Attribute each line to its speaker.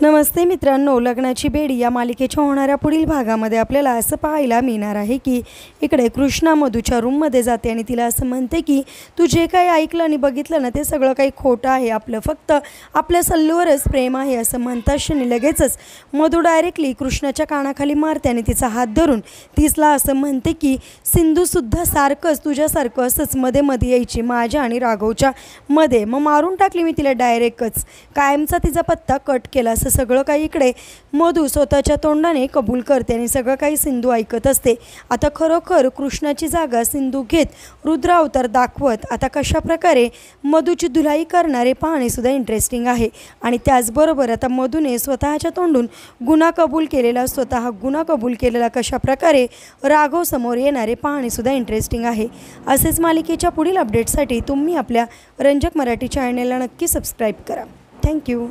Speaker 1: नमस्ते मित्रांनो, लग्नाची बेडी या मालिकेच्या होणाऱ्या पुढील भागामध्ये आपल्याला असं पाहायला मिळणार आहे की इकडे कृष्णा मधूच्या रूममध्ये जाते आणि तिला असं म्हणते की तू जे काही ऐकलं आणि बघितलं ना ते सगळं काही खोटं आहे, आपलं फक्त आपल्या सल्लूवरच प्रेम आहे असं म्हणताच लगेचच मधू डायरेक्टली कृष्णाच्या कानाखाली मारते आणि तिचा हात धरून तिसला असं म्हणते की सिंधूसुद्धा सारखंच तुझ्यासारखं असंच मध्ये मध्ये यायची माझ्या आणि राघवच्या मध्ये, मग मारून टाकली मी तिला डायरेक्टच, कायमचा तिचा पत्ता कट केला असं सगळं काही इकडे मधू स्वतःच्या तोंडाने कबूल करते आणि सगळं काही सिंधू ऐकत असते। आता खरोखर कृष्णाची जागा सिंधू घेत रुद्र अवतार दाखवत आता कशा प्रकारे मधूची धुलाई करणारे पाहणे सुद्धा इंटरेस्टिंग आहे। आणि त्याचबरोबर आता मधूने स्वतःच्या तोंडून गुन्हा कबूल केलेला, स्वतः गुन्हा कबूल केलेला कशा प्रकारे राघव समोर येणारे पाहणे सुद्धा इंटरेस्टिंग आहे। असेच मालिकेच्या पुढील अपडेटसाठी तुम्ही आपल्या रंजक मराठी चॅनलला नक्की सबस्क्राईब करा। थँक्यू।